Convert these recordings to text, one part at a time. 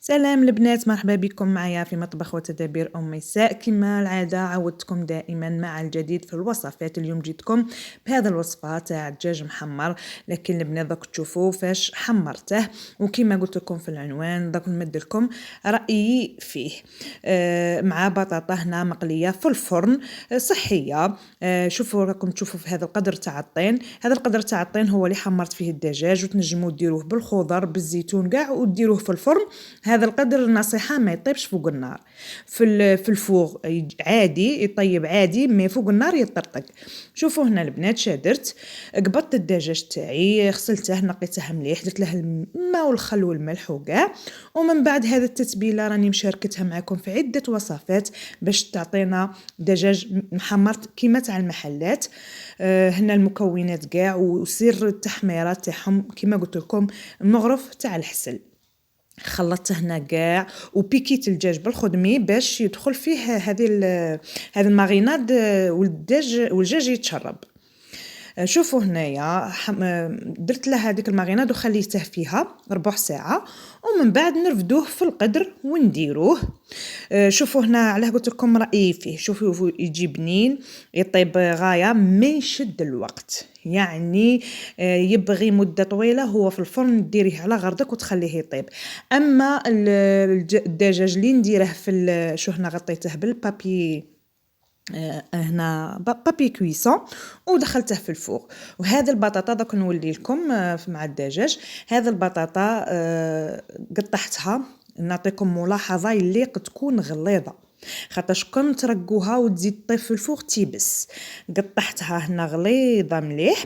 سلام البنات، مرحبا بكم معايا في مطبخ وتدابير أم ميساء. كما العادة عودتكم دائما مع الجديد في الوصفات. اليوم جيتكم بهذا الوصفة تاع دجاج محمر، لكن البنات دوك تشوفوا فاش حمرته، وكما قلت لكم في العنوان دوك نمد لكم رأيي فيه. مع بطاطا هنا مقلية في الفرن، صحية. شوفوا راكم تشوفوا في هذا القدر تاع الطين. هذا القدر تاع الطين هو اللي حمرت فيه الدجاج، وتنجموا ديروه بالخضر بالزيتون كاع وديروه في الفرن. هذا القدر نصيحة ما يطيبش فوق النار. في الفوغ عادي يطيب عادي، مي فوق النار يطرطق. شوفوا هنا البنات شادرت قبضت الدجاج تاعي، غسلته نقيته مليح، درت له الماء والخل والملح وكاع. ومن بعد هذه التتبيله راني مشاركتها معكم في عده وصفات باش تعطينا دجاج محمر كيما تاع المحلات. هنا المكونات كاع وسر التحميره تاعهم كيما قلت لكم المغرف تاع الحسل. خلطته هنا كاع وبيكيت الدجاج بالخدمي باش يدخل فيه هذه الماريناد والدجاج يتشرب. شوفوا هنايا درت له هذيك الماريناد وخليته فيها ربع ساعه، ومن بعد نرفدوه في القدر ونديروه. شوفوا هنا علاه قلت لكم رايي فيه. شوفوا يجي بنين، يطيب غايه ما يشد الوقت، يعني يبغي مده طويله هو في الفرن، ديريه على غردك وتخليه يطيب. اما الدجاج اللي نديره شو هنا غطيته بالبابي، هنا بابي كويسون ودخلته في الفوغ. وهذا البطاطا دوك نولي لكم مع الدجاج. هذا البطاطا قطعتها، نعطيكم ملاحظه اللي قد تكون غليظه، خاطرش كون ترقوها وتزيد طيب في الفوغ تيبس. قطعتها هنا غليظه مليح،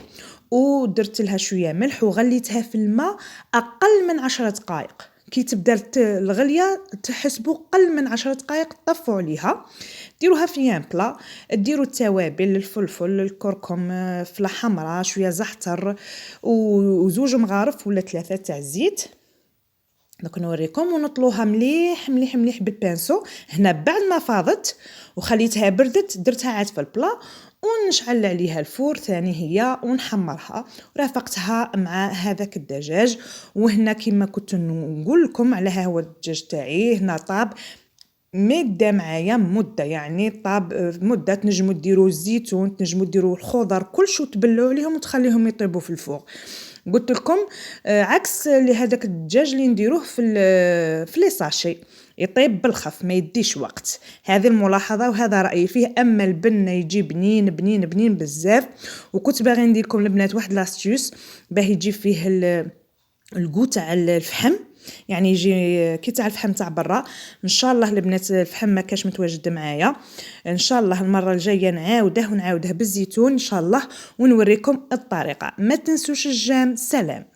ودرت لها شويه ملح وغليتها في الماء اقل من 10 دقائق. كي تبدا الغليه تحسبوا قل من 10 دقائق طفوا عليها. ديروها في يان بلا، ديروا التوابل، الفلفل، الكركم، فلا حمراء، شويه زعتر وزوج مغارف ولا 3 تاع الزيت. دوك نوريكم ونطلوها مليح مليح مليح بالبانسو. هنا بعد ما فاضت وخليتها بردت درتها عاد في البلا ونشعل عليها الفور ثاني هي ونحمرها ورافقتها مع هذاك الدجاج. وهنا كما كنت نقول لكم على هو الدجاج تاعي هنا طاب مدة معايا مدة، يعني طاب مدة. تنجموا ديروا الزيتون، تنجموا ديروا الخضر، كل شو تبلعوا عليهم وتخليهم يطيبوا في الفوغ. قلت لكم عكس لهذاك الدجاج اللي نديروه في لي ساشي يطيب بالخف ما يديش وقت. هذه الملاحظه وهذا رايي فيه. اما البن يجي بنين بنين بنين بزاف. وكنت باغي ندير لكم البنات واحد لاستيوس باه يجي فيه الكو تاع الفحم، يعني يجي كي تاع الفحم تاع برا. ان شاء الله البنات الفحم ما كاش متواجد معايا، ان شاء الله المره الجايه نعاوده بالزيتون ان شاء الله ونوريكم الطريقه. ما تنسوش الجام. سلام.